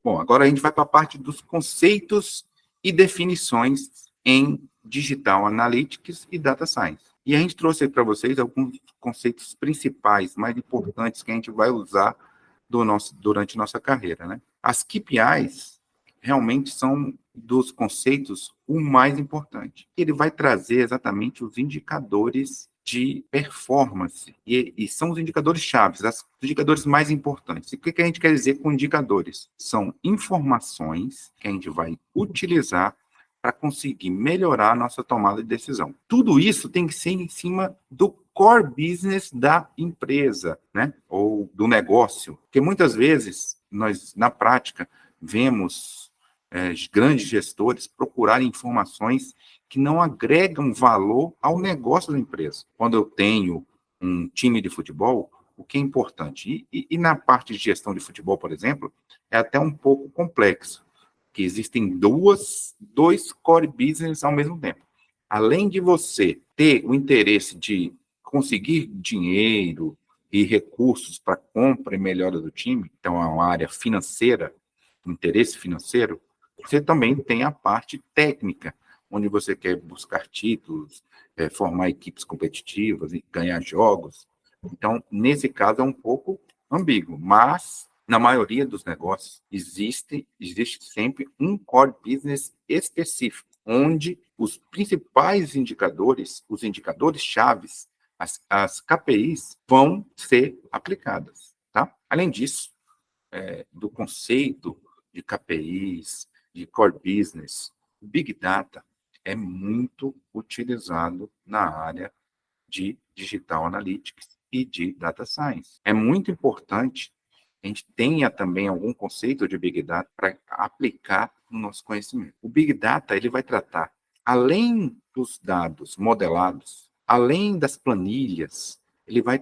Bom, agora a gente vai para a parte dos conceitos e definições em Digital Analytics e Data Science. E a gente trouxe para vocês alguns conceitos principais, mais importantes, que a gente vai usar durante nossa carreira, né? As KPIs realmente são, dos conceitos, o mais importante. Ele vai trazer exatamente os indicadores de performance, e são os indicadores chaves, os indicadores mais importantes. E o que a gente quer dizer com indicadores? São informações que a gente vai utilizar para conseguir melhorar a nossa tomada de decisão. Tudo isso tem que ser em cima do core business da empresa, né? Ou do negócio. Porque muitas vezes, nós, na prática, vemos grandes gestores procurarem informações que não agregam valor ao negócio da empresa. Quando eu tenho um time de futebol, o que é importante? E na parte de gestão de futebol, por exemplo, é até um pouco complexo, que existem dois core business ao mesmo tempo. Além de você ter o interesse de conseguir dinheiro e recursos para compra e melhora do time, então é uma área financeira, interesse financeiro, você também tem a parte técnica, onde você quer buscar títulos, formar equipes competitivas e ganhar jogos. Então, nesse caso, é um pouco ambíguo, mas na maioria dos negócios existe sempre um core business específico, onde os principais indicadores, os indicadores chaves, as KPIs, vão ser aplicadas. Tá? Além disso, do conceito de KPIs, de core business, Big Data é muito utilizado na área de Digital Analytics e de Data Science. É muito importante que a gente tenha também algum conceito de Big Data para aplicar no nosso conhecimento. O Big Data ele vai tratar, além dos dados modelados, além das planilhas, ele vai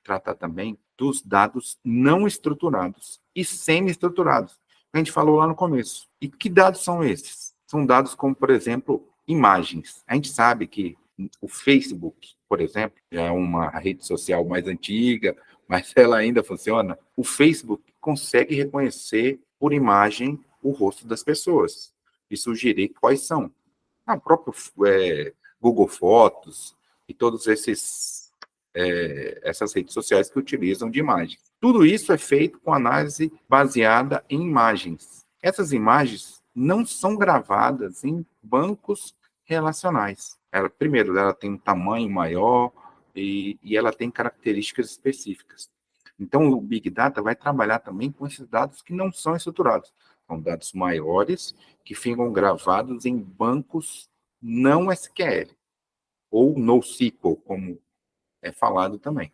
tratar também dos dados não estruturados e semi-estruturados. A gente falou lá no começo. E que dados são esses? São dados como, por exemplo, imagens. A gente sabe que o Facebook, por exemplo, já é uma rede social mais antiga, mas ela ainda funciona. O Facebook consegue reconhecer por imagem o rosto das pessoas e sugerir quais são. O próprio Google Fotos e todos essas redes sociais que utilizam de imagens. Tudo isso é feito com análise baseada em imagens. Essas imagens não são gravadas em bancos relacionais. Primeiro, ela tem um tamanho maior e ela tem características específicas. Então, o Big Data vai trabalhar também com esses dados que não são estruturados. São dados maiores que ficam gravados em bancos não SQL ou NoSQL, como é falado também.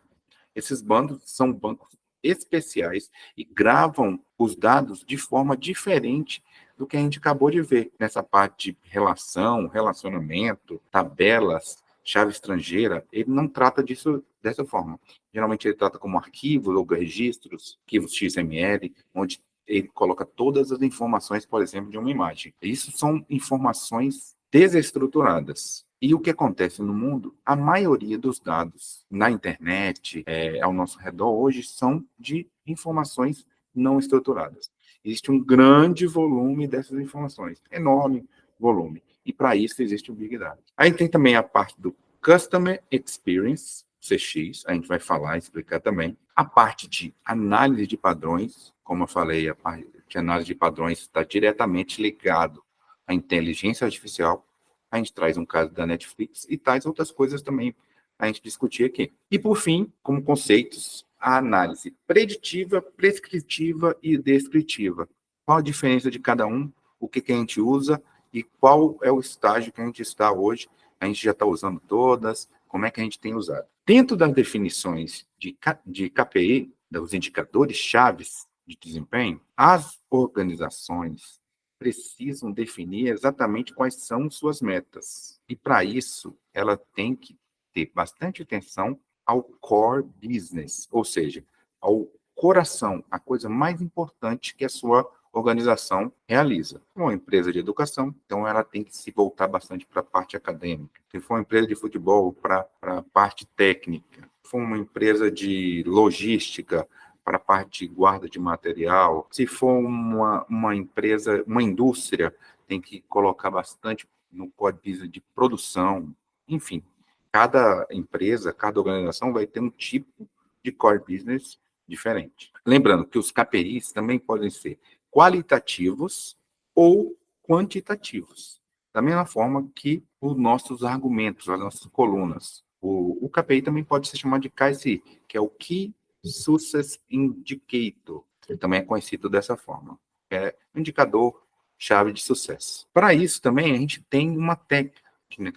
Esses bancos são bancos especiais e gravam os dados de forma diferente do que a gente acabou de ver nessa parte de relacionamento, tabelas, chave estrangeira. Ele não trata disso dessa forma. Geralmente ele trata como arquivos ou registros, arquivos XML, onde ele coloca todas as informações, por exemplo, de uma imagem. Isso são informações desestruturadas. E o que acontece no mundo? A maioria dos dados na internet, ao nosso redor hoje, são de informações não estruturadas. Existe um grande volume dessas informações, enorme volume. E para isso existe o Big Data. Aí tem também a parte do Customer Experience, CX, a gente vai falar e explicar também. A parte de análise de padrões, como eu falei, a parte de análise de padrões está diretamente ligado à inteligência artificial. A gente traz um caso da Netflix e traz outras coisas também a gente discutir aqui. E, por fim, como conceitos, a análise preditiva, prescritiva e descritiva. Qual a diferença de cada um, o que a gente usa e qual é o estágio que a gente está hoje. A gente já está usando todas, como é que a gente tem usado. Dentro das definições de KPI, dos indicadores chaves de desempenho, as organizações precisam definir exatamente quais são suas metas. E, para isso, ela tem que ter bastante atenção ao core business, ou seja, ao coração, a coisa mais importante que a sua organização realiza. Se for uma empresa de educação, então ela tem que se voltar bastante para a parte acadêmica. Se for uma empresa de futebol, para a parte técnica. for uma empresa de logística para a parte de guarda de material, se for uma empresa, uma indústria, tem que colocar bastante no core business de produção, enfim. Cada empresa, cada organização vai ter um tipo de core business diferente. Lembrando que os KPIs também podem ser qualitativos ou quantitativos. Da mesma forma que os nossos argumentos, as nossas colunas. O KPI também pode ser chamado de KSI, que é o Key Success Indicator. Ele também é conhecido dessa forma. É um indicador-chave de sucesso. Para isso também a gente tem uma técnica, né,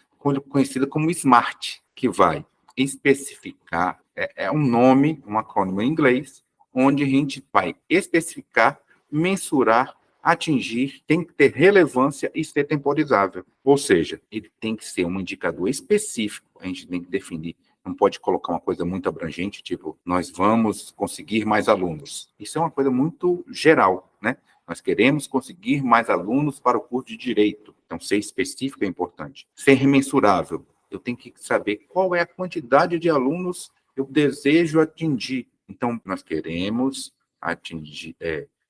conhecida como SMART, que vai especificar, é um nome, um acrônimo em inglês, onde a gente vai especificar, mensurar, atingir, tem que ter relevância e ser temporizável. Ou seja, ele tem que ser um indicador específico, a gente tem que definir. Não pode colocar uma coisa muito abrangente, tipo, nós vamos conseguir mais alunos. Isso é uma coisa muito geral, né? Nós queremos conseguir mais alunos para o curso de Direito. Então, ser específico é importante. Ser mensurável. Eu tenho que saber qual é a quantidade de alunos eu desejo atingir. Então, nós queremos atingir,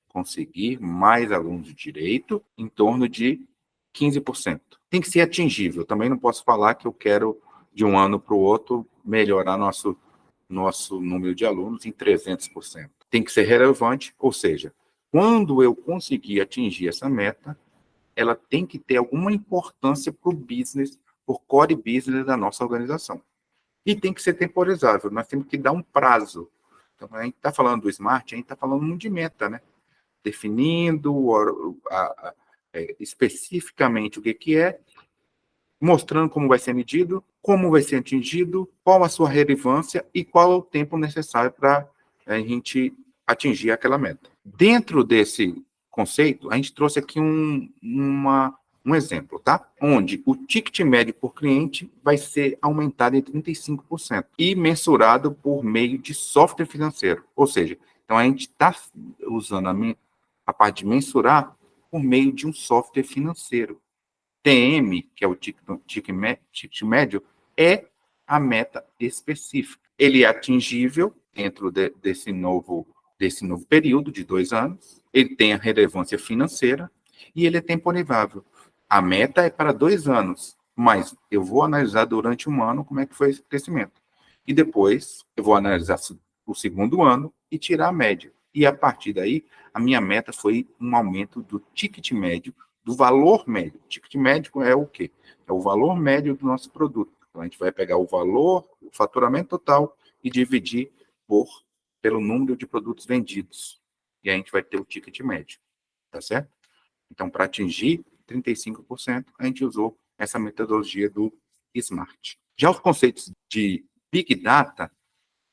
conseguir mais alunos de Direito em torno de 15%. Tem que ser atingível. Também não posso falar que eu quero, de um ano para o outro, melhorar nosso número de alunos em 300%. Tem que ser relevante, ou seja, quando eu conseguir atingir essa meta, ela tem que ter alguma importância para o business, para o core business da nossa organização. E tem que ser temporizável, nós temos que dar um prazo. Então, a gente está falando do SMART, a gente está falando de meta, né? Definindo especificamente o que é, mostrando como vai ser medido, como vai ser atingido, qual a sua relevância e qual é o tempo necessário para a gente atingir aquela meta. Dentro desse conceito, a gente trouxe aqui um exemplo, tá? Onde o ticket médio por cliente vai ser aumentado em 35% e mensurado por meio de software financeiro. Ou seja, então a gente está usando a parte de mensurar por meio de um software financeiro. TM, que é o ticket médio, é a meta específica. Ele é atingível dentro desse novo período de 2 anos, ele tem a relevância financeira e ele é temporizável. A meta é para 2 anos, mas eu vou analisar durante 1 ano como é que foi esse crescimento. E depois eu vou analisar o segundo ano e tirar a média. E a partir daí, a minha meta foi um aumento do ticket médio, do valor médio. O ticket médio é o quê? É o valor médio do nosso produto. Então, a gente vai pegar o valor, o faturamento total e dividir pelo número de produtos vendidos. E a gente vai ter o ticket médio. Tá certo? Então, para atingir 35%, a gente usou essa metodologia do SMART. Já os conceitos de Big Data,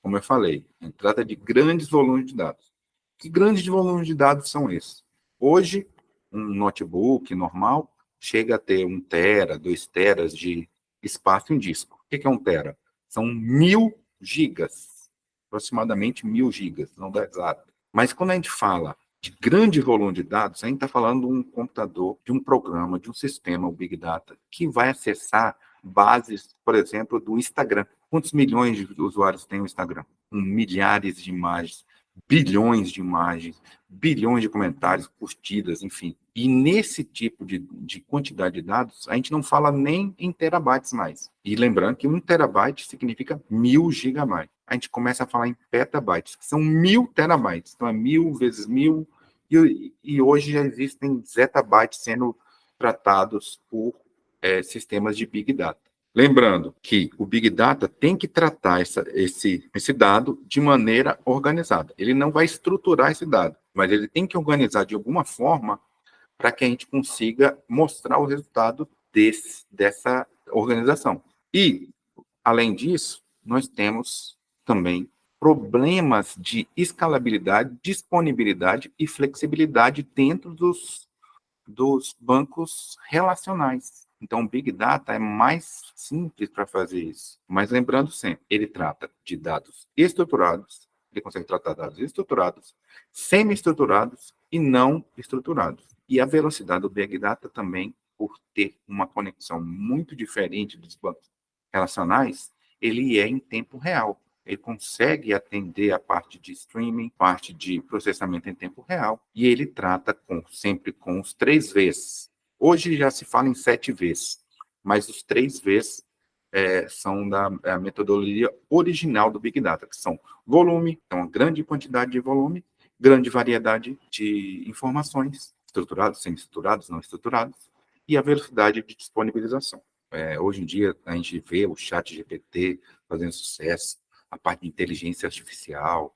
como eu falei, a gente trata de grandes volumes de dados. Que grandes volumes de dados são esses? Hoje, um notebook normal chega a ter 1 tera, 2 teras de espaço em disco. O que é 1 tera? São 1000 gigas, aproximadamente 1000 gigas, não dá exato. Mas quando a gente fala de grande volume de dados, a gente está falando de um computador, de um programa, de um sistema, o Big Data, que vai acessar bases, por exemplo, do Instagram. Quantos milhões de usuários tem o Instagram? Milhares de imagens, bilhões de imagens, bilhões de comentários, curtidas, enfim. E nesse tipo de quantidade de dados, a gente não fala nem em terabytes mais. E lembrando que 1 terabyte significa 1000 gigabytes. A gente começa a falar em petabytes, que são 1000 terabytes. Então, é 1000 vezes 1000. E hoje já existem zettabytes sendo tratados por sistemas de Big Data. Lembrando que o Big Data tem que tratar esse dado de maneira organizada. Ele não vai estruturar esse dado, mas ele tem que organizar de alguma forma para que a gente consiga mostrar o resultado dessa organização. E, além disso, nós temos também problemas de escalabilidade, disponibilidade e flexibilidade dentro dos bancos relacionais. Então, o Big Data é mais simples para fazer isso. Mas lembrando sempre, ele trata de dados estruturados, ele consegue tratar dados estruturados, semi-estruturados e não estruturados. E a velocidade do Big Data também, por ter uma conexão muito diferente dos bancos relacionais, ele é em tempo real. ele consegue atender a parte de streaming, parte de processamento em tempo real, e ele trata sempre com os 3 Vs. Hoje já se fala em 7 Vs, mas os 3 Vs são da metodologia original do Big Data, que são volume, então grande quantidade de volume, grande variedade de informações, estruturados, semi-estruturados, não estruturados, e a velocidade de disponibilização. Hoje em dia, a gente vê o chat GPT fazendo sucesso, a parte de inteligência artificial,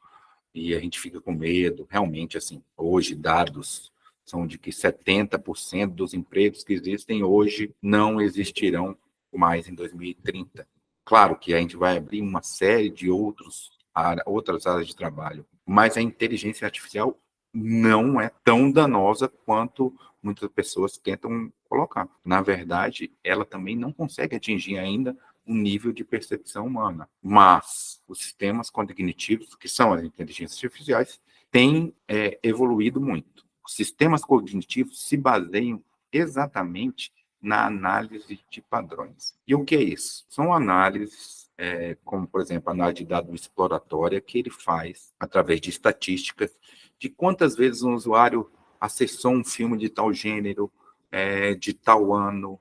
e a gente fica com medo. Realmente, assim, hoje, dados são de que 70% dos empregos que existem hoje não existirão mais em 2030. Claro que a gente vai abrir uma série de outras áreas de trabalho, mas a inteligência artificial não é tão danosa quanto muitas pessoas tentam colocar. Na verdade, ela também não consegue atingir ainda um nível de percepção humana. Mas os sistemas cognitivos, que são as inteligências artificiais, têm evoluído muito. Os sistemas cognitivos se baseiam exatamente na análise de padrões. E o que é isso? São análises, como, por exemplo, a análise de dados exploratória, que ele faz através de estatísticas, de quantas vezes um usuário acessou um filme de tal gênero, de tal ano,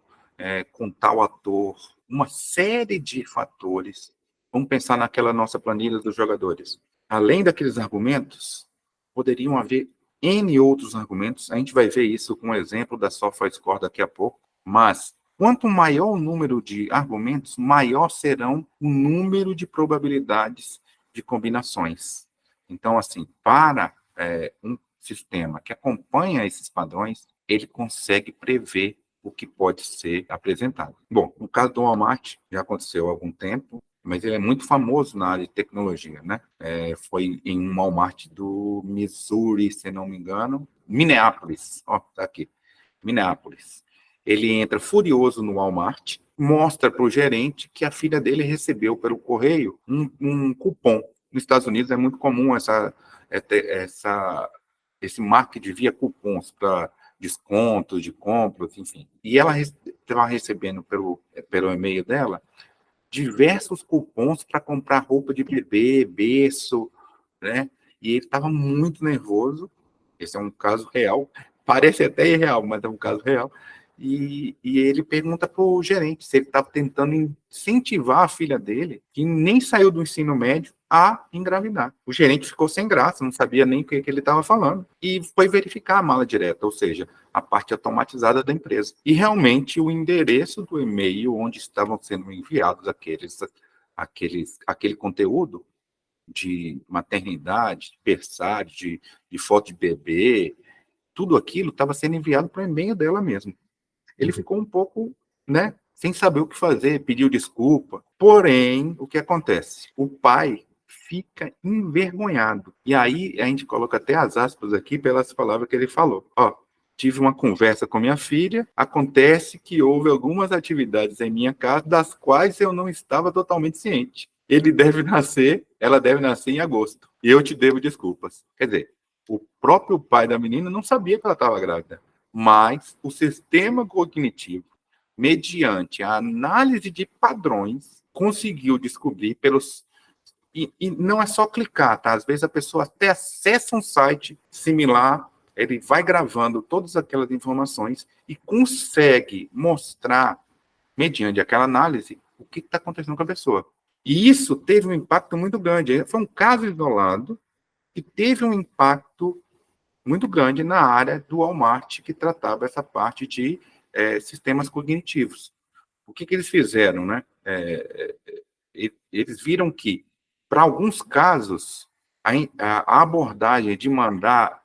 com tal ator, uma série de fatores. Vamos pensar naquela nossa planilha dos jogadores. Além daqueles argumentos, poderiam haver N outros argumentos. A gente vai ver isso com o exemplo da SofaScore daqui a pouco. Mas, quanto maior o número de argumentos, maior serão o número de probabilidades de combinações. Então, assim, para um sistema que acompanha esses padrões, ele consegue prever o que pode ser apresentado. Bom, no caso do Walmart, já aconteceu há algum tempo, mas ele é muito famoso na área de tecnologia, né? Foi em um Walmart do Missouri, se não me engano, Minneapolis, tá aqui, Minneapolis. Ele entra furioso no Walmart, mostra para o gerente que a filha dele recebeu pelo correio um cupom. Nos Estados Unidos é muito comum esse marketing via cupons para descontos de compras, enfim. E ela estava recebendo pelo e-mail dela diversos cupons para comprar roupa de bebê, berço, né? E ele estava muito nervoso. Esse é um caso real. Parece até irreal, mas é um caso real. E ele pergunta para o gerente se ele estava tentando incentivar a filha dele, que nem saiu do ensino médio, a engravidar. O gerente ficou sem graça, não sabia nem o que ele estava falando, e foi verificar a mala direta, ou seja, a parte automatizada da empresa. E realmente o endereço do e-mail onde estavam sendo enviados aquele conteúdo de maternidade, de berçário, de foto de bebê, tudo aquilo estava sendo enviado para o e-mail dela mesmo. Ele ficou um pouco, né, sem saber o que fazer, pediu desculpa. Porém, o que acontece? O pai fica envergonhado. E aí a gente coloca até as aspas aqui pelas palavras que ele falou. Tive uma conversa com minha filha, acontece que houve algumas atividades em minha casa das quais eu não estava totalmente ciente. Ela deve nascer em agosto. E eu te devo desculpas. Quer dizer, o próprio pai da menina não sabia que ela estava grávida. Mas o sistema cognitivo, mediante a análise de padrões, conseguiu descobrir pelos... E não é só clicar, tá? Às vezes a pessoa até acessa um site similar, ele vai gravando todas aquelas informações e consegue mostrar, mediante aquela análise, o que está acontecendo com a pessoa. E isso teve um impacto muito grande. Foi um caso isolado que teve um impacto muito grande na área do Walmart, que tratava essa parte de sistemas cognitivos. O que eles fizeram, né? Eles viram que, para alguns casos, a abordagem de mandar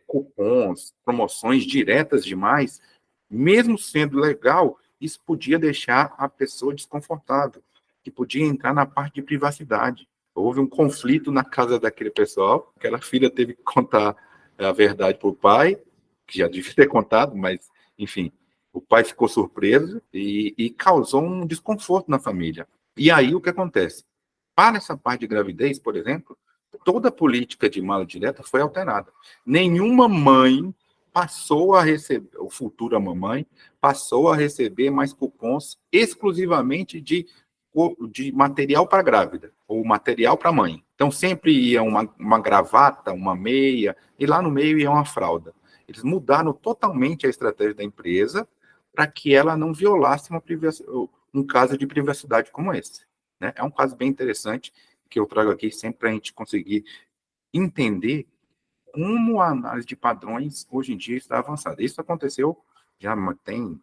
cupons, promoções diretas demais, mesmo sendo legal, isso podia deixar a pessoa desconfortável, que podia entrar na parte de privacidade. Houve um conflito na casa daquele pessoal, aquela filha teve que contar a verdade para o pai, que já devia ter contado, mas, enfim, o pai ficou surpreso e causou um desconforto na família. E aí, o que acontece? Para essa parte de gravidez, por exemplo, toda a política de mala direta foi alterada. Nenhuma mãe passou a receber, ou futura mamãe, passou a receber mais cupons exclusivamente de material para grávida. o material para a mãe. Então, sempre ia uma gravata, uma meia, e lá no meio ia uma fralda. Eles mudaram totalmente a estratégia da empresa para que ela não violasse um caso de privacidade como esse. Né? É um caso bem interessante que eu trago aqui sempre para a gente conseguir entender como a análise de padrões hoje em dia está avançada. Isso aconteceu já tem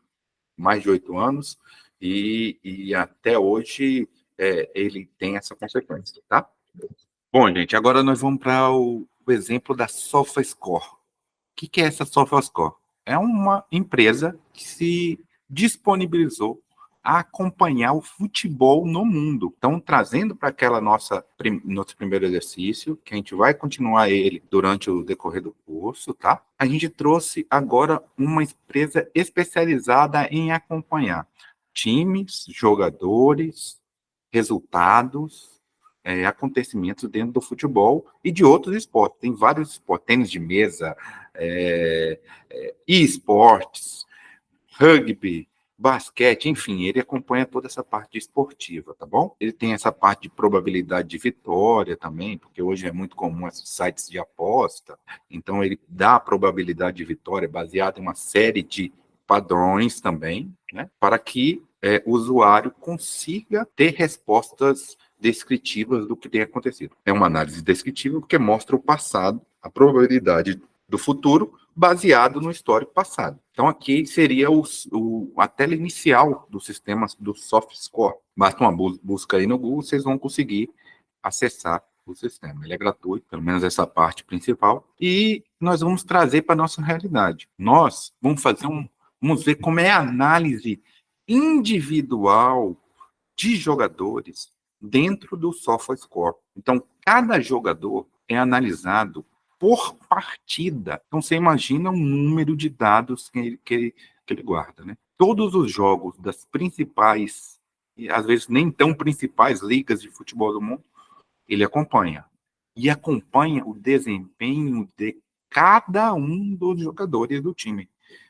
mais de 8 anos e até hoje ele tem essa consequência, tá? Bom, gente, agora nós vamos para o exemplo da SofaScore. O que é essa SofaScore? É uma empresa que se disponibilizou a acompanhar o futebol no mundo. Então, trazendo para aquela nosso primeiro exercício, que a gente vai continuar ele durante o decorrer do curso, tá? A gente trouxe agora uma empresa especializada em acompanhar times, jogadores, resultados, acontecimentos dentro do futebol e de outros esportes. Tem vários esportes, tênis de mesa, e-esportes, rugby, basquete, enfim, ele acompanha toda essa parte esportiva, tá bom? Ele tem essa parte de probabilidade de vitória também, porque hoje é muito comum esses sites de aposta, então ele dá a probabilidade de vitória baseada em uma série de padrões também, né, para que o usuário consiga ter respostas descritivas do que tem acontecido. É uma análise descritiva porque mostra o passado, a probabilidade do futuro, baseado no histórico passado. Então, aqui seria a tela inicial do sistema do SofaScore. Basta uma busca aí no Google, vocês vão conseguir acessar o sistema. Ele é gratuito, pelo menos essa parte principal, e nós vamos trazer para a nossa realidade. Nós vamos ver como é a análise individual de jogadores dentro do SofaScore. Então, cada jogador é analisado por partida. Então, você imagina o número de dados que ele guarda, né? Todos os jogos das principais, e às vezes nem tão principais ligas de futebol do mundo, ele acompanha. E acompanha o desempenho de cada um dos jogadores do time,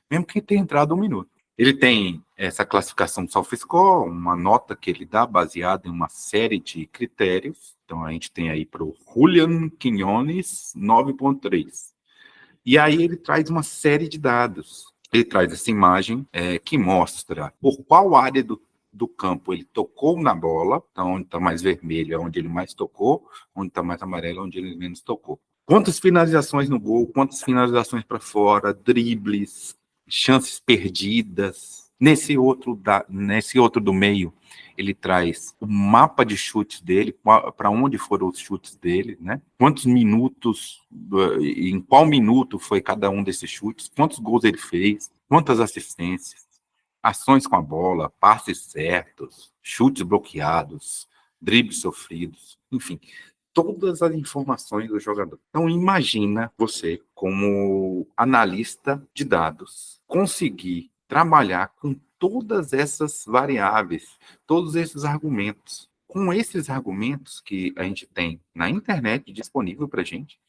mesmo que tenha entrado um minuto. Ele tem essa classificação SofaScore, uma nota que ele dá baseada em uma série de critérios. Então, a gente tem aí para o Julián Quiñones 9.3. E aí ele traz uma série de dados. Ele traz essa imagem que mostra por qual área do campo ele tocou na bola. Então, onde está mais vermelho é onde ele mais tocou, onde está mais amarelo é onde ele menos tocou. Quantas finalizações no gol, quantas finalizações para fora, dribles, chances perdidas. Nesse outro do meio, ele traz o mapa de chutes dele, para onde foram os chutes dele, né? Quantos minutos, em qual minuto foi cada um desses chutes, quantos gols ele fez, quantas assistências, ações com a bola, passes certos, chutes bloqueados, dribles sofridos, enfim, todas as informações do jogador. Então, imagina você, como analista de dados, conseguir trabalhar com todas essas variáveis, todos esses argumentos. Com esses argumentos que a gente tem na internet disponível para a gente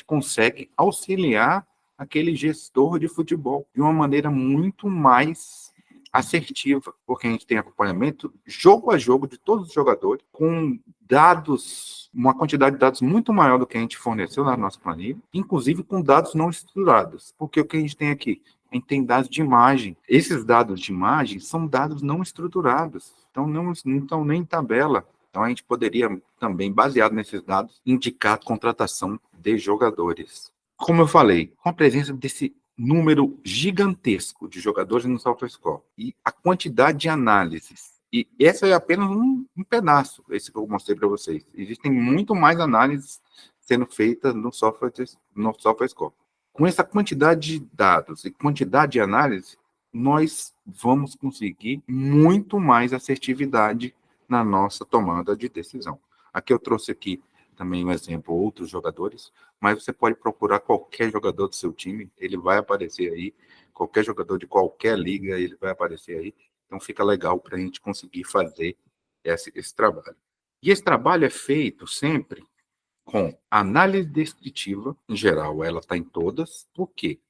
consegue auxiliar aquele gestor de futebol de uma maneira muito mais assertiva, porque a gente tem acompanhamento jogo a jogo de todos os jogadores, com dados, uma quantidade de dados muito maior do que a gente forneceu na nossa planilha, inclusive com dados não estruturados, porque o que a gente tem aqui? A gente tem dados de imagem. Esses dados de imagem são dados não estruturados, então não estão nem em tabela. Então a gente poderia também, baseado nesses dados, indicar a contratação de jogadores. Como eu falei, com a presença desse número gigantesco de jogadores no SofaScore e a quantidade de análises. E essa é apenas um pedaço, esse que eu mostrei para vocês. Existem muito mais análises sendo feitas no SofaScore. Com essa quantidade de dados e quantidade de análise, nós vamos conseguir muito mais assertividade na nossa tomada de decisão. Aqui eu trouxe aqui também um exemplo, outros jogadores, mas você pode procurar qualquer jogador do seu time, ele vai aparecer aí, qualquer jogador de qualquer liga, ele vai aparecer aí, então fica legal para a gente conseguir fazer esse trabalho. E esse trabalho é feito sempre com análise descritiva, em geral, ela está em todas, por quê?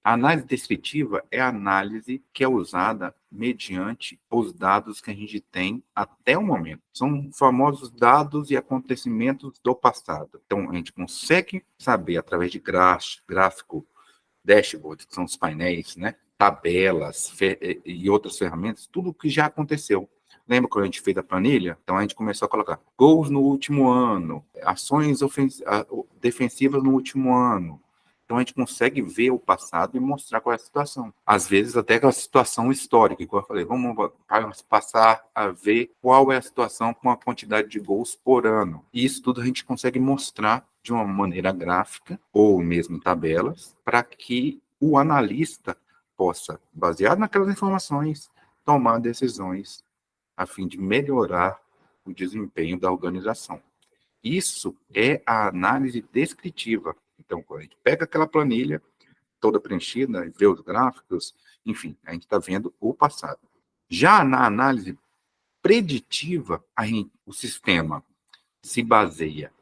A análise descritiva é a análise que é usada mediante os dados que a gente tem até o momento. São famosos dados e acontecimentos do passado. Então, a gente consegue saber, através de gráfico, dashboard, que são os painéis, né? Tabelas e outras ferramentas, tudo o que já aconteceu. Lembra quando a gente fez a planilha? Então, a gente começou a colocar gols no último ano, ações defensivas no último ano. Então, a gente consegue ver o passado e mostrar qual é a situação. Às vezes, até aquela situação histórica, como eu falei, vamos passar a ver qual é a situação com a quantidade de gols por ano. E isso tudo a gente consegue mostrar de uma maneira gráfica, ou mesmo tabelas, para que o analista possa, baseado naquelas informações, tomar decisões a fim de melhorar o desempenho da organização. Isso é a análise descritiva. Então, quando a gente pega aquela planilha toda preenchida, vê os gráficos, enfim, a gente está vendo o passado. Já na análise preditiva, o sistema se baseia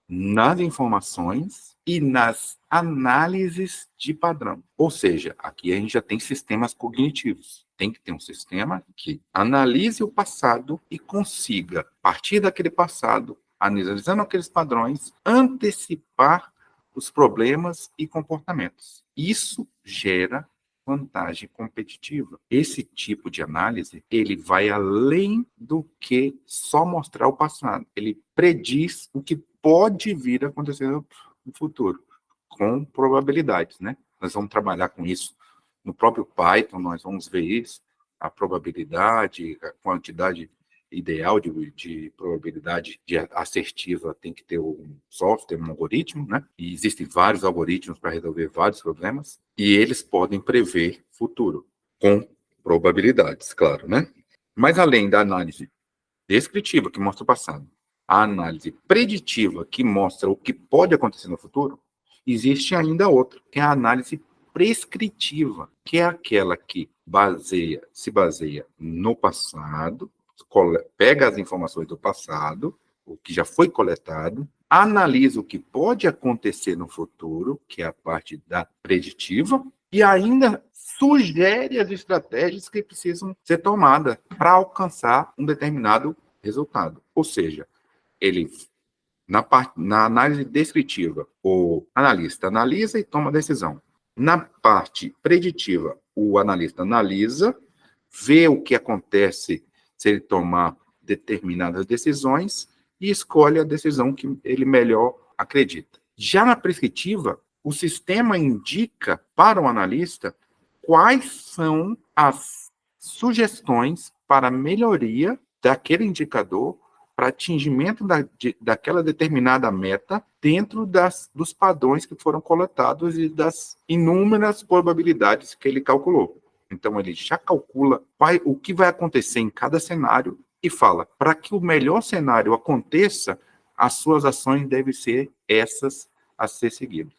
nas informações e nas análises de padrão. Ou seja, aqui a gente já tem sistemas cognitivos. Tem que ter um sistema que analise o passado e consiga, a partir daquele passado, analisando aqueles padrões, antecipar os problemas e comportamentos. Isso gera vantagem competitiva. Esse tipo de análise, ele vai além do que só mostrar o passado. Ele prediz o que pode vir a acontecer no futuro, com probabilidades, né? Nós vamos trabalhar com isso no próprio Python, nós vamos ver isso, a probabilidade, a quantidade ideal de probabilidade assertiva tem que ter um software, um algoritmo, né? E existem vários algoritmos para resolver vários problemas, e eles podem prever futuro, com probabilidades, claro, né? Mas além da análise descritiva, que mostra o passado, a análise preditiva, que mostra o que pode acontecer no futuro, existe ainda outra, que é a análise prescritiva, que é aquela que se baseia no passado, pega as informações do passado, o que já foi coletado, analisa o que pode acontecer no futuro, que é a parte da preditiva, e ainda sugere as estratégias que precisam ser tomadas para alcançar um determinado resultado. Ou seja, ele, na análise descritiva, o analista analisa e toma decisão. Na parte preditiva, o analista analisa, vê o que acontece se ele tomar determinadas decisões e escolhe a decisão que ele melhor acredita. Já na prescritiva, o sistema indica para o analista quais são as sugestões para melhoria daquele indicador para atingimento daquela determinada meta dentro dos padrões que foram coletados e das inúmeras probabilidades que ele calculou. Então, ele já calcula o que vai acontecer em cada cenário e fala, para que o melhor cenário aconteça, as suas ações devem ser essas a ser seguidas.